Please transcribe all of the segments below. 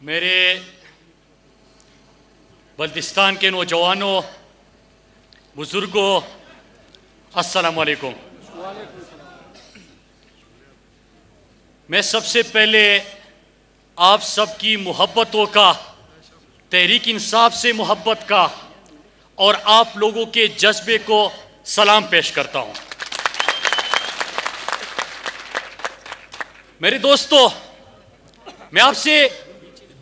میرے بلتستان کے نوجوانوں، بزرگوں، السلام علیکم۔ میں سب سے پہلے آپ سب کی محبتوں کا، تحریک انصاف سے محبت کا اور آپ لوگوں کے جذبے کو سلام پیش کرتا ہوں۔ میرے دوستو، میں آپ سے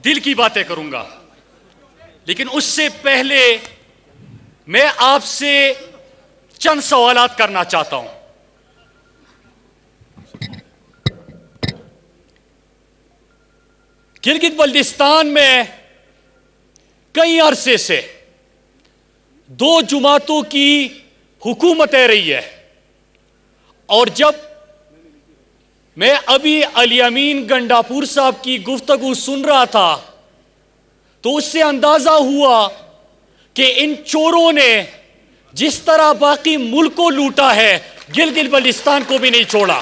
دل کی باتیں کروں گا، لیکن اس سے پہلے میں آپ سے چند سوالات کرنا چاہتا ہوں۔ گلگت بلتستان میں کئی عرصے سے 2 جماعتوں کی حکومتیں رہی ہے، اور جب میں ابھی علی امین گنڈاپور صاحب کی گفتگو سن رہا تھا تو اس سے اندازہ ہوا کہ ان چوروں نے جس طرح باقی ملک کو لوٹا ہے، گلگت بلتستان کو بھی نہیں چھوڑا۔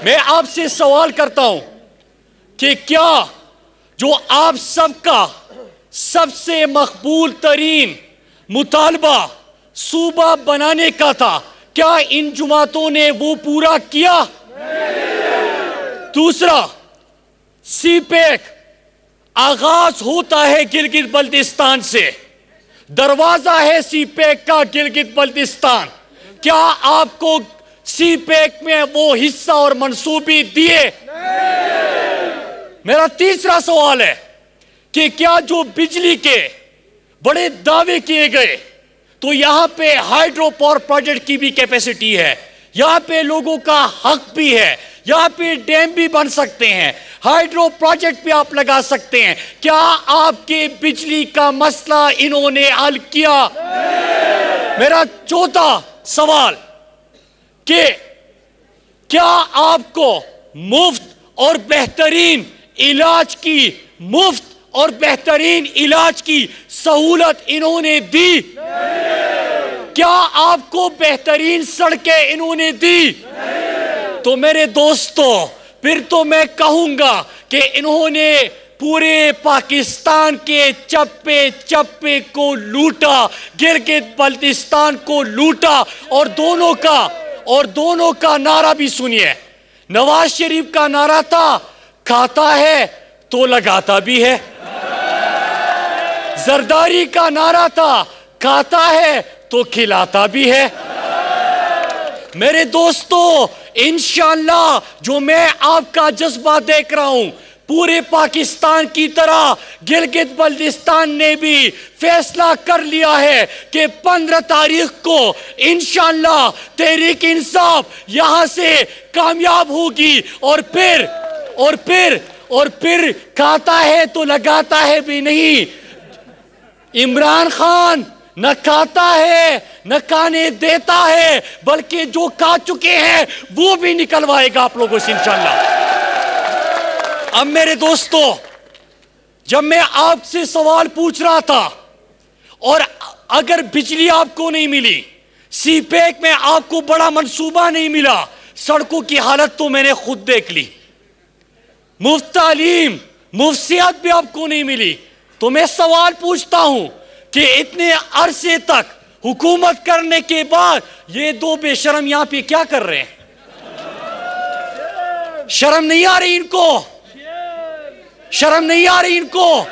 میں آپ سے سوال کرتا ہوں کہ کیا جو آپ سب کا سب سے مقبول ترین مطالبہ صوبہ بنانے کا تھا، کیا ان جماعتوں نے وہ پورا کیا؟ دوسرا، سی پیک آغاز ہوتا ہے گلگت بلتستان سے، دروازہ ہے سی پیک کا گلگت بلتستان، کیا آپ کو سی پیک میں وہ حصہ اور منصوبی دیے؟ میرا تیسرا سوال ہے کہ کیا جو بجلی کے بڑے دعوے کیے گئے، تو یہاں پہ ہائیڈرو پاور پروجیکٹ کی بھی کیپیسٹی ہے، یہاں پہ لوگوں کا حق بھی ہے، یہاں پہ ڈیم بھی بن سکتے ہیں، ہائیڈرو پروجیکٹ بھی آپ لگا سکتے ہیں، کیا آپ کے بجلی کا مسئلہ انہوں نے حل کیا؟ میرا چوتھا سوال کہ کیا آپ کو مفت اور بہترین علاج کی سہولت انہوں نے دی؟ کیا آپ کو بہترین سڑکیں انہوں نے دی؟ تو میرے دوستو، پھر تو میں کہوں گا کہ انہوں نے پورے پاکستان کے چپے چپے کو لوٹا، گلگت بلتستان کو لوٹا، اور دونوں کا نعرہ بھی سنیے۔ نواز شریف کا نعرہ تھا، کھاتا ہے تو لگاتا بھی ہے۔ زرداری کا نعرہ تھا، کھاتا ہے تو کھلاتا بھی ہے۔ میرے دوستو، انشاءاللہ جو میں آپ کا جذبہ دیکھ رہا ہوں، پورے پاکستان کی طرح گلگت بلتستان نے بھی فیصلہ کر لیا ہے کہ 15 تاریخ کو انشاءاللہ تحریک انصاف یہاں سے کامیاب ہوگی، اور پھر کھاتا ہے تو لگاتا ہے بھی نہیں۔ عمران خان نہ کھاتا ہے نہ کھانے دیتا ہے، بلکہ جو کھا چکے ہیں وہ بھی نکلوائے گا آپ لوگوں سے انشاءاللہ۔ اب میرے دوستو، جب میں آپ سے سوال پوچھ رہا تھا، اور اگر بجلی آپ کو نہیں ملی، سی پیک میں آپ کو بڑا منصوبہ نہیں ملا، سڑکوں کی حالت تو میں نے خود دیکھ لی، مفت تعلیم، مفت صحت بھی آپ کو نہیں ملی، تو میں سوال پوچھتا ہوں کہ اتنے عرصے تک حکومت کرنے کے بعد یہ 2 بے شرم یہاں پہ کیا کر رہے ہیں؟ شرم نہیں آ رہی ان کو؟ شرم نہیں آ رہی ان کو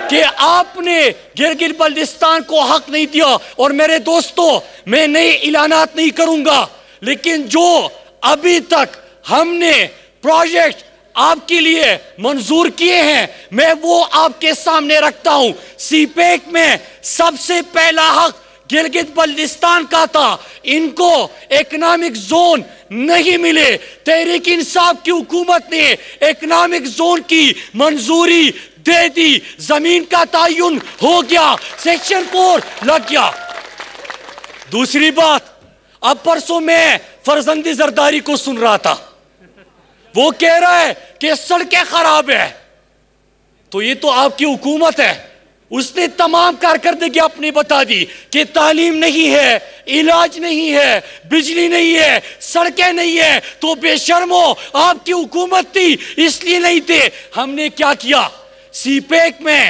کہ آپ نے گلگت بلتستان کو حق نہیں دیا؟ اور میرے دوستو، میں نئے اعلانات نہیں کروں گا، لیکن جو ابھی تک ہم نے پروجیکٹ آپ کے لیے منظور کیے ہیں، میں وہ آپ کے سامنے رکھتا ہوں۔ سی پیک میں سب سے پہلا حق گلگت بلتستان کا تھا، ان کو اکنامک زون نہیں ملے، تحریک انصاف کی حکومت نے اکنامک زون کی منظوری دے دی، زمین کا تعین ہو گیا، سیکشن 4 لگ گیا۔ دوسری بات، اب پرسوں میں فرزند زرداری کو سن رہا تھا، وہ کہہ رہا ہے کہ سڑکیں خراب ہیں، تو یہ تو آپ کی حکومت ہے، اس نے تمام کارکردگی اپنی بتا دی کہ تعلیم نہیں ہے، علاج نہیں ہے، بجلی نہیں ہے، سڑکیں نہیں ہے، تو بے شرمو آپ کی حکومت تھی اس لیے نہیں تھے۔ ہم نے کیا کیا؟ سی پیک میں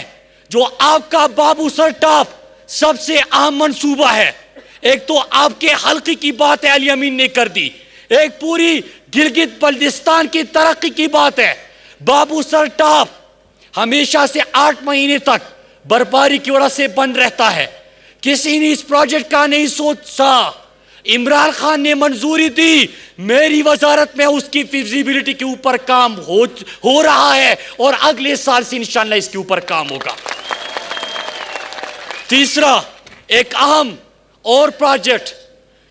جو آپ کا بابو سر ٹاپ سب سے اہم منصوبہ ہے، ایک تو آپ کے حلقے کی بات ہے علی امین نے کر دی، ایک پوری گلگت بلتستان کی ترقی کی بات ہے۔ بابو سر ٹاپ ہمیشہ سے 8 مہینے تک برفباری کی وجہ سے بند رہتا ہے، کسی نے اس پروجیکٹ کا نہیں سوچا، عمران خان نے منظوری دی، میری وزارت میں اس کی فیزیبلٹی کے اوپر کام ہو رہا ہے اور اگلے سال سے انشاءاللہ اس کے اوپر کام ہوگا۔ تیسرا ایک اہم اور پروجیکٹ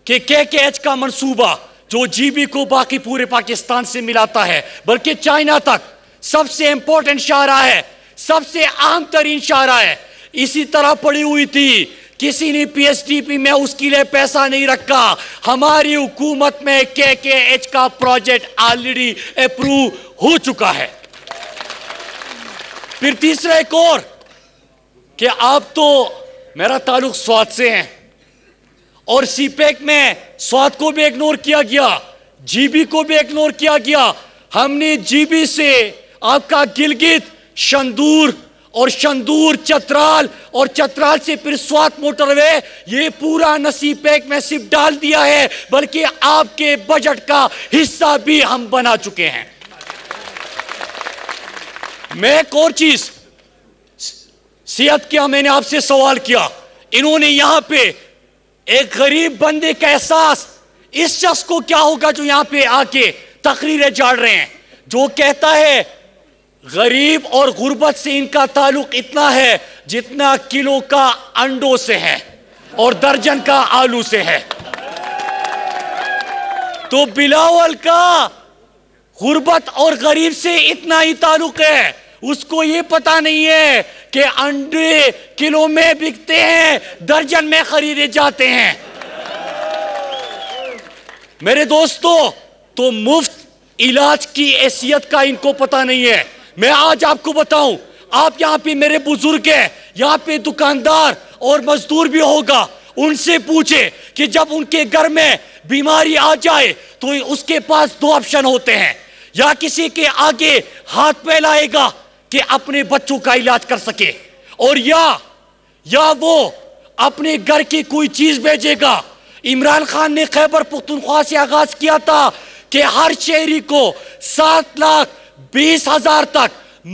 کہ KKH کا منصوبہ جو جی بی کو باقی پورے پاکستان سے ملاتا ہے بلکہ چائنا تک سب سے امپورٹنٹ شاہراہ ہے، سب سے اہم ترین شاہراہ ہے، اسی طرح پڑی ہوئی تھی، کسی نے پی ایس ٹی پی میں اس کے لیے پیسہ نہیں رکھا، ہماری حکومت میں KKH کا پروجیکٹ آلریڈی اپروو ہو چکا ہے۔ پھر تیسرا ایک اور کہ آپ تو میرا تعلق سوات سے ہیں اور سی پیک میں سوات کو بھی اگنور کیا گیا، جی بی کو بھی اگنور کیا گیا، ہم نے جی بی سے آپ کا گلگت شندور اور شندور چترال اور چترال سے پھر سوات موٹر وے یہ پورا نصیب پیک میں صرف ڈال دیا ہے، بلکہ آپ کے بجٹ کا حصہ بھی ہم بنا چکے ہیں۔ میں ایک اور چیز صحت کیا میں نے آپ سے سوال کیا، انہوں نے یہاں پہ ایک غریب بندے کا احساس، اس شخص کو کیا ہوگا جو یہاں پہ آ کے تقریریں جاڑ رہے ہیں، جو کہتا ہے غریب اور غربت سے ان کا تعلق اتنا ہے جتنا کلو کا انڈوں سے ہے اور درجن کا آلو سے ہے، تو بلاول کا غربت اور غریب سے اتنا ہی تعلق ہے، اس کو یہ پتا نہیں ہے کہ انڈے کلو میں بکتے ہیں، درجن میں خریدے جاتے ہیں۔ میرے دوستو، تو مفت علاج کی حیثیت کا ان کو پتا نہیں ہے۔ میں آج آپ کو بتاؤں، آپ یہاں پہ میرے بزرگ ہیں، یہاں پہ دکاندار اور مزدور بھی ہوگا، ان سے پوچھے کہ جب ان کے گھر میں بیماری آ جائے تو اس کے پاس 2 آپشن ہوتے ہیں، یا کسی کے آگے ہاتھ پھیلائے گا کہ اپنے بچوں کا علاج کر سکے، اور یا وہ اپنے گھر کی کوئی چیز بھیجے گا۔ عمران خان نے خیبر پختونخوا سے آغاز کیا تھا کہ ہر شہری کو 7,20,000 تک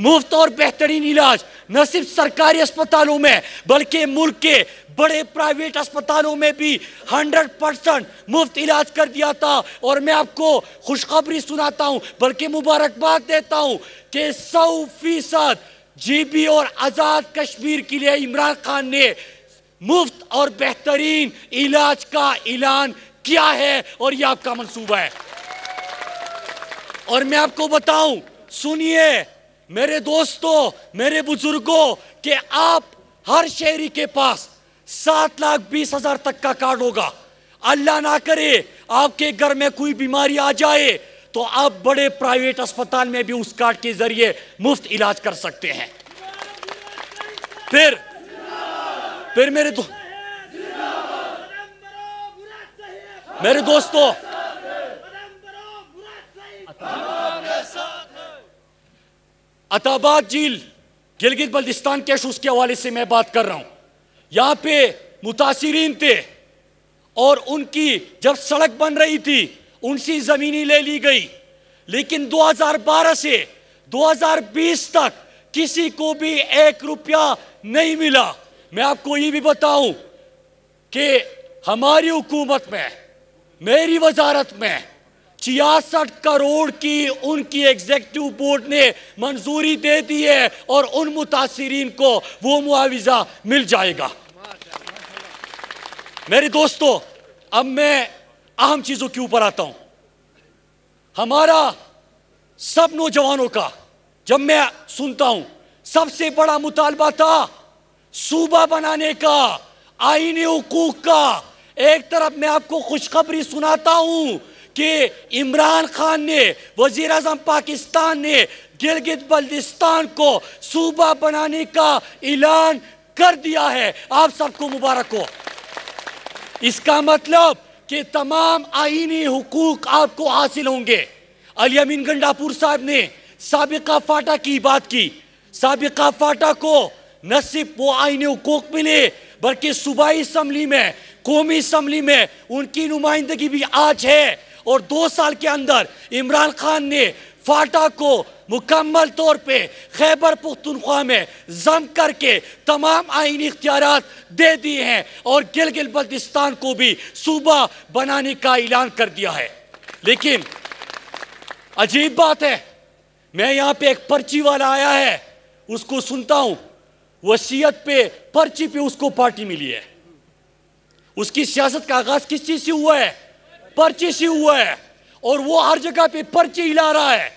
مفت اور بہترین علاج نہ صرف سرکاری اسپتالوں میں بلکہ ملک کے بڑے پرائیویٹ اسپتالوں میں بھی 100% مفت علاج کر دیا تھا۔ اور میں آپ کو خوشخبری سناتا ہوں بلکہ مبارکباد دیتا ہوں کہ 100% جی بی اور آزاد کشمیر کے لیے عمران خان نے مفت اور بہترین علاج کا اعلان کیا ہے اور یہ آپ کا منصوبہ ہے۔ اور میں آپ کو بتاؤں، سنیے میرے دوستو، میرے بزرگوں، کہ آپ ہر شہری کے پاس 7,20,000 تک کا کارڈ ہوگا۔ اللہ نہ کرے آپ کے گھر میں کوئی بیماری آ جائے تو آپ بڑے پرائیویٹ اسپتال میں بھی اس کارڈ کے ذریعے مفت علاج کر سکتے ہیں۔ پھر میرے دوستو، عطاباد جھیل گلگت بلتستان کے ایشوز کے حوالے سے میں بات کر رہا ہوں، یہاں پہ متاثرین تھے اور ان کی جب سڑک بن رہی تھی ان سے زمینیں لے لی گئی، لیکن 2012 سے 2020 تک کسی کو بھی 1 روپیہ نہیں ملا۔ میں آپ کو یہ بھی بتاؤں کہ ہماری حکومت میں، میری وزارت میں 66 کروڑ کی ان کی ایگزیکٹو بورڈ نے منظوری دے دی ہے اور ان متاثرین کو وہ معاوضہ مل جائے گا۔ میرے دوستو، اب میں اہم چیزوں کے اوپر آتا ہوں۔ ہمارا سب نوجوانوں کا جب میں سنتا ہوں سب سے بڑا مطالبہ تھا صوبہ بنانے کا، آئینی حقوق کا۔ ایک طرف میں آپ کو خوشخبری سناتا ہوں کہ عمران خان نے، وزیر اعظم پاکستان نے گلگت بلتستان کو صوبہ بنانے کا اعلان کر دیا ہے. آپ سب کو مبارک ہو. اس کا مطلب کہ تمام آئینی حقوق آپ کو حاصل ہوں گے. الیامین گنڈاپور صاحب نے سابقہ فاٹا کی بات کی. سابقہ فاٹا کو نہ صرف وہ آئینی حقوق ملے بلکہ صوبائی اسمبلی میں، قومی اسمبلی میں ان کی نمائندگی بھی آج ہے. اور 2 سال کے اندر عمران خان نے فاٹا کو مکمل طور پہ خیبر پختونخوا میں ضم کر کے تمام آئینی اختیارات دے دیے ہیں اور گلگت بلتستان کو بھی صوبہ بنانے کا اعلان کر دیا ہے. لیکن عجیب بات ہے، میں یہاں پہ ایک پرچی والا آیا ہے، اس کو سنتا ہوں، وصیت پہ پرچی پہ اس کو پارٹی ملی ہے. اس کی سیاست کا آغاز کس چیز سے ہوا ہے؟ پرچی سے ہوا ہے. اور وہ ہر جگہ پہ پرچی ہلا رہا ہے.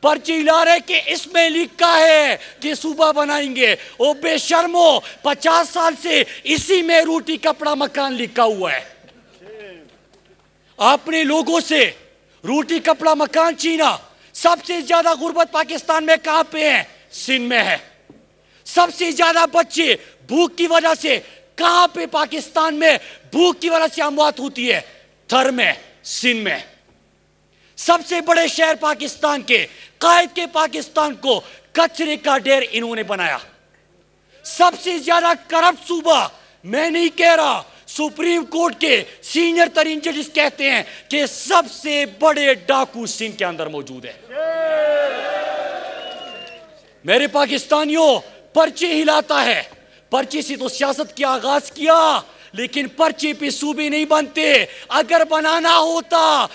پرچی ہلا رہا ہے کہ اس میں لکھا ہے کہ صوبہ بنائیں گے. او بے شرمو، 50 سال سے اسی میں روٹی کپڑا مکان لکھا ہوا ہے. آپ نے لوگوں سے روٹی کپڑا مکان چھینا. سب سے زیادہ غربت پاکستان میں کہاں پہ ہے؟ سندھ میں ہے. سب سے زیادہ بچے بھوک کی وجہ سے کہاں پہ پاکستان میں بھوک کی وجہ سے اموات ہوتی ہے؟ تھر میں، سندھ میں. سب سے بڑے شہر پاکستان کے، قائد کے پاکستان کو کچرے کا ڈھیر انہوں نے بنایا. سب سے زیادہ کرپٹ صوبہ، میں نہیں کہہ رہا، سپریم کورٹ کے سینئر ترین ججز کہتے ہیں کہ سب سے بڑے ڈاکو سندھ کے اندر موجود ہے. میرے پاکستانیوں، پرچی ہلاتا ہے. پرچی سے تو سیاست کی آغاز کیا، لیکن پرچی پہ صوبے نہیں بنتے. اگر بنانا ہوتا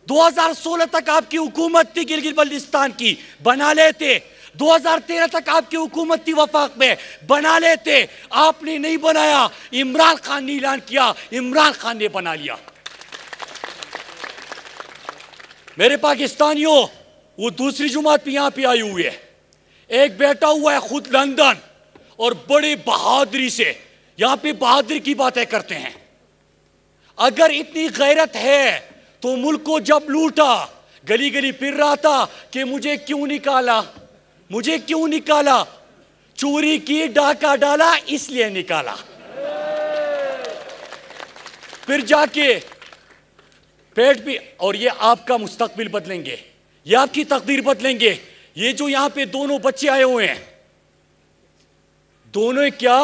2016 تک آپ کی حکومت تھی گلگت بلتستان کی، بنا لیتے. 2013 تک آپ کی حکومت تھی وفاق میں، بنا لیتے. آپ نے نہیں بنایا. عمران خان نے اعلان کیا، عمران خان نے بنا لیا. میرے پاکستانیوں، وہ دوسری جماعت بھی یہاں پہ آئی ہوئی ہے. ایک بیٹا ہوا ہے خود لندن اور بڑی بہادری سے یہاں پہ بہادری کی باتیں کرتے ہیں. اگر اتنی غیرت ہے تو ملک کو جب لوٹا گلی گلی پھر رہا تھا کہ مجھے کیوں نکالا، مجھے کیوں نکالا، چوری کی، ڈاکہ ڈالا، اس لیے نکالا. پھر جا کے پیٹ بھی، اور یہ آپ کا مستقبل بدلیں گے، یہ آپ کی تقدیر بدلیں گے. یہ جو یہاں پہ دونوں بچے آئے ہوئے ہیں، دونوں کیا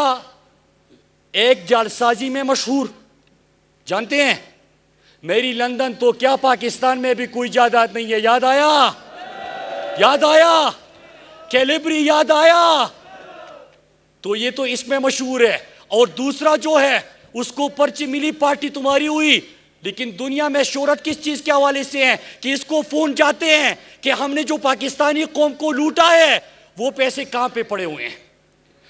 ایک جعلسازی میں مشہور، جانتے ہیں؟ میری لندن تو کیا پاکستان میں بھی کوئی جائیداد نہیں ہے. یاد آیا؟ یاد آیا؟ کیلیبری یاد آیا؟ تو یہ تو اس میں مشہور ہے. اور دوسرا جو ہے اس کو پرچی ملی، پارٹی تمہاری ہوئی، لیکن دنیا میں شہرت کس چیز کے حوالے سے ہے کہ اس کو فون جاتے ہیں کہ ہم نے جو پاکستانی قوم کو لوٹا ہے وہ پیسے کہاں پہ پڑے ہوئے ہیں،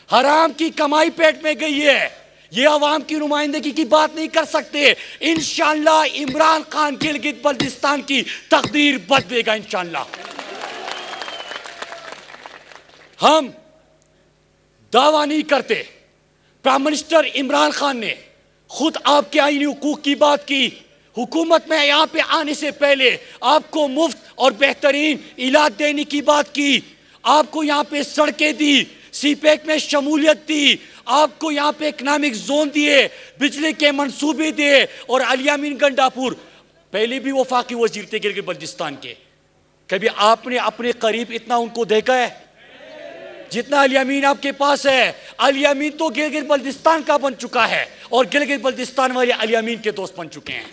حرام کی کمائی پیٹ میں گئی ہے. یہ عوام کی نمائندگی کی بات نہیں کر سکتے. انشاءاللہ عمران خان گلگت بلتستان کی تقدیر بدلے گا انشاءاللہ. ہم دعویٰ نہیں کرتے. پرائم منسٹر عمران خان نے خود آپ کے آئینی حقوق کی بات کی. حکومت میں یہاں پہ آنے سے پہلے آپ کو مفت اور بہترین علاج دینے کی بات کی. آپ کو یہاں پہ سڑکیں دی، سی پیک میں شمولیت دی، آپ کو یہاں پہ اکنامک زون دیے، بجلی کے منصوبے دیے. اور الیامین گنڈاپور پہلے بھی وفاقی وزیر تھے گلگت بلتستان کے. کبھی آپ نے اپنے قریب اتنا ان کو دیکھا ہے جتنا الیامین آپ کے پاس ہے؟ الیامین تو گلگت بلتستان کا بن چکا ہے اور گلگت بلتستان والے الیامین کے دوست بن چکے ہیں.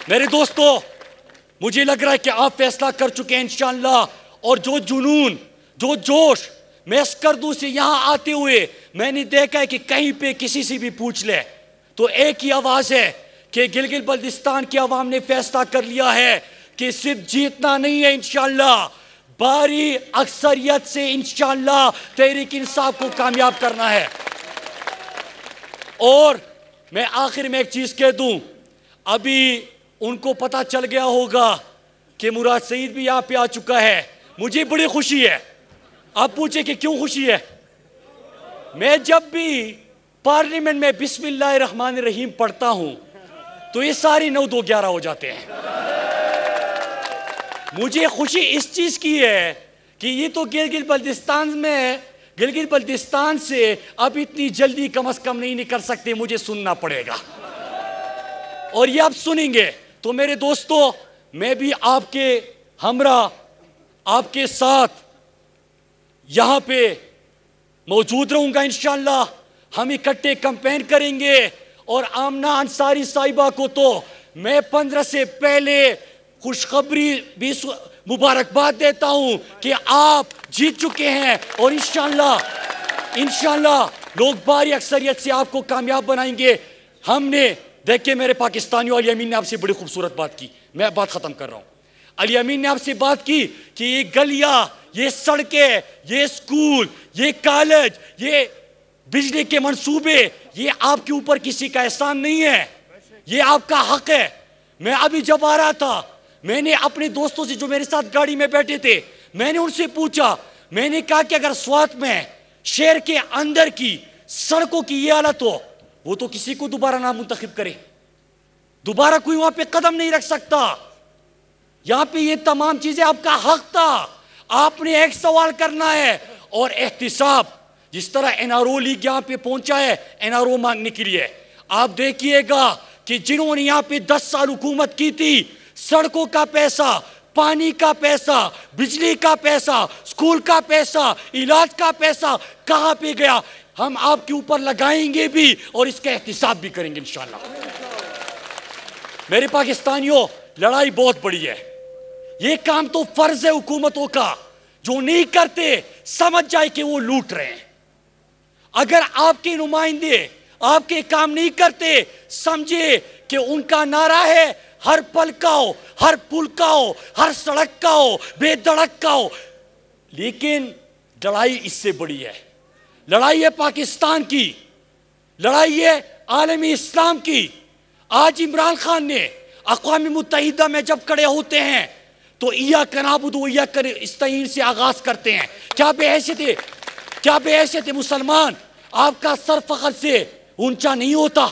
میرے دوستو، مجھے لگ رہا ہے کہ آپ فیصلہ کر چکے ہیں انشاءاللہ. اور جو جنون، جو جوش، میں اسکردو سے یہاں آتے ہوئے میں نے دیکھا ہے کہ کہیں پہ کسی سے بھی پوچھ لے تو ایک ہی آواز ہے کہ گلگت بلتستان کی عوام نے فیصلہ کر لیا ہے کہ صرف جیتنا نہیں ہے، انشاءاللہ بھاری اکثریت سے انشاءاللہ تحریک انصاف کو کامیاب کرنا ہے. اور میں آخر میں ایک چیز کہہ دوں، ابھی ان کو پتا چل گیا ہوگا کہ مراد سعید بھی یہاں پہ آ چکا ہے. مجھے بڑی خوشی ہے. آپ پوچھیں کہ کیوں خوشی ہے؟ میں جب بھی پارلیمنٹ میں بسم اللہ الرحمن الرحیم پڑھتا ہوں تو یہ ساری 9 2 11 ہو جاتے ہیں. مجھے خوشی اس چیز کی ہے کہ یہ تو گلگت بلتستان میں گلگت بلتستان سے اب اتنی جلدی کم از کم نہیں نکل سکتے، مجھے سننا پڑے گا، اور یہ آپ سنیں گے۔ تو میرے دوستو، میں بھی آپ کے ہمراہ، آپ کے ساتھ یہاں پہ موجود رہوں گا انشاءاللہ۔ ہم اکٹھے کمپین کریں گے، اور آمنہ انصاری صاحبہ کو تو میں 15 سے پہلے خوشخبری بھی مبارکباد دیتا ہوں کہ آپ جیت چکے ہیں، اور انشاءاللہ لوگ بھاری اکثریت سے آپ کو کامیاب بنائیں گے۔ ہم نے دیکھیں میرے پاکستانیوں، علی امین نے آپ سے بڑی خوبصورت بات کی، میں بات ختم کر رہا ہوں۔ علی امین نے آپ سے بات کی کہ یہ گلیاں، یہ سڑکیں، یہ اسکول، یہ کالج، یہ بجلی کے منصوبے، یہ آپ کے اوپر کسی کا احسان نہیں ہے، یہ آپ کا حق ہے۔ میں ابھی جب آ رہا تھا، میں نے اپنے دوستوں سے جو میرے ساتھ گاڑی میں بیٹھے تھے، میں نے ان سے پوچھا، میں نے کہا کہ اگر سوات میں شہر کے اندر کی سڑکوں کی یہ حالت ہو، وہ تو کسی کو دوبارہ نام منتخب کرے، دوبارہ کوئی وہاں پہ قدم نہیں رکھ سکتا۔ یہاں پہ یہ تمام چیزیں آپ کا حق تھا، آپ نے ایک سوال کرنا ہے، اور احتساب، جس طرح NRO لیگ یہاں پہ پہنچا ہے NRO مانگنے کے لیے۔ آپ دیکھیے گا کہ جنہوں نے یہاں پہ 10 سال حکومت کی تھی، سڑکوں کا پیسہ، پانی کا پیسہ، بجلی کا پیسہ، اسکول کا پیسہ، علاج کا پیسہ کہاں پہ گیا؟ ہم آپ کے اوپر لگائیں گے بھی، اور اس کا احتساب بھی کریں گے انشاءاللہ۔ میرے پاکستانیوں، لڑائی بہت بڑی ہے، یہ کام تو فرض ہے حکومتوں کا، جو نہیں کرتے سمجھ جائے کہ وہ لوٹ رہے ہیں۔ اگر آپ کے نمائندے آپ کے کام نہیں کرتے، سمجھے کہ ان کا نعرہ ہے ہر پل کا ہو، ہر پل کا ہو، ہر سڑک کا ہو، بے دڑک کا ہو۔ لیکن لڑائی اس سے بڑی ہے، لڑائی ہے پاکستان کی، لڑائی ہے عالمی اسلام کی۔ آج عمران خان نے اقوام متحدہ میں جب کھڑے ہوتے ہیں تو ایاک نعبد و ایاک نستعین سے آغاز کرتے ہیں۔ کیا بے حیثیت مسلمان آپ کا سر فخر سے اونچا نہیں ہوتا؟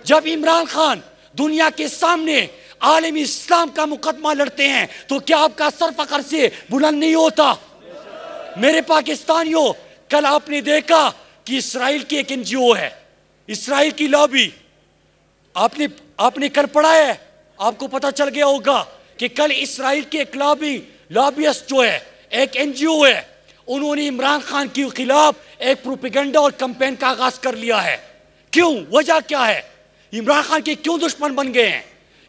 جب عمران خان دنیا کے سامنے عالمی اسلام کا مقدمہ لڑتے ہیں تو کیا آپ کا سر فخر سے بلند نہیں ہوتا؟ میرے پاکستانیوں، کل آپ نے دیکھا کہ اسرائیل کی ایک NGO ہے، اسرائیل کی لابی، آپ نے کل پڑھا ہے، آپ کو پتہ چل گیا ہوگا کہ کل اسرائیل کے ایک لابیسٹ جو ہے، ایک NGO ہے، انہوں نے عمران خان کے خلاف ایک پروپیگنڈا اور کمپین کا آغاز کر لیا ہے۔ کیوں؟ وجہ کیا ہے؟ عمران خان کے کیوں دشمن بن گئے ہیں؟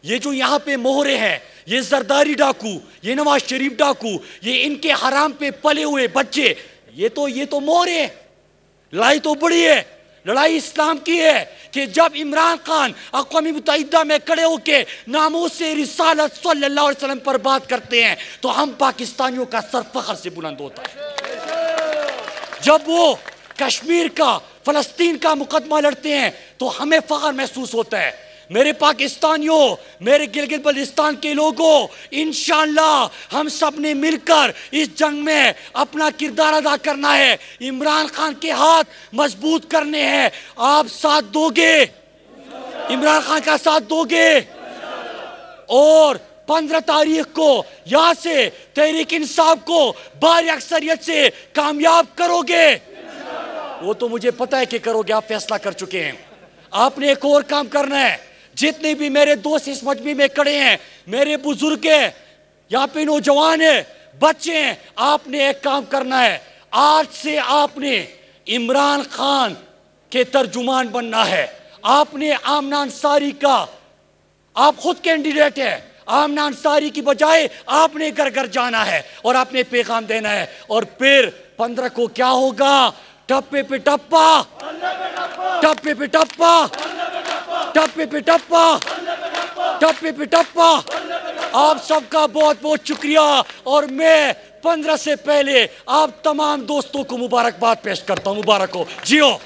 یہ جو یہاں پہ مہرے ہیں، یہ زرداری ڈاکو، یہ نواز شریف ڈاکو، یہ ان کے حرام پہ پلے ہوئے بچے، یہ تو مہرے ہیں۔ لڑائی تو بڑی ہے، لڑائی اسلام کی ہے کہ جب عمران خان اقوام متحدہ میں کھڑے ہو کے ناموس رسالت صلی اللہ علیہ وسلم پر بات کرتے ہیں تو ہم پاکستانیوں کا سر فخر سے بلند ہوتا ہے۔ جب وہ کشمیر کا، فلسطین کا مقدمہ لڑتے ہیں تو ہمیں فخر محسوس ہوتا ہے۔ میرے پاکستانیوں، میرے گلگت بلتستان کے لوگوں، انشاءاللہ ہم سب نے مل کر اس جنگ میں اپنا کردار ادا کرنا ہے، عمران خان کے ہاتھ مضبوط کرنے ہیں۔ آپ ساتھ دو گے، عمران خان کا ساتھ دو گے، اور 15 تاریخ کو یہاں سے تحریک انصاف کو بھاری اکثریت سے کامیاب کرو گے۔ وہ تو مجھے پتہ ہے کہ کرو گے، آپ فیصلہ کر چکے ہیں۔ آپ نے ایک اور کام کرنا ہے، جتنے بھی میرے دوست اس مجمع میں کھڑے ہیں، میرے بزرگ ہیں، یہاں پہ نوجوان ہیں، بچے ہیں، آپ نے ایک کام کرنا ہے۔ آج سے آپ نے عمران خان کے ترجمان بننا ہے۔ آپ نے آمنہ انصاری کا، آپ خود کینڈیڈیٹ ہیں، آمنہ انصاری کی بجائے آپ نے گھر گھر جانا ہے اور آپ نے پیغام دینا ہے۔ اور پھر 15 کو کیا ہوگا؟ ٹپے پہ ٹپا، ٹپے پہ ٹپا، ٹپے پہ ٹپا، ٹپے پہ ٹپا۔ آپ سب کا بہت بہت شکریہ، اور میں 15 سے پہلے آپ تمام دوستوں کو مبارکباد پیش کرتا ہوں۔ مبارک ہو، جیو۔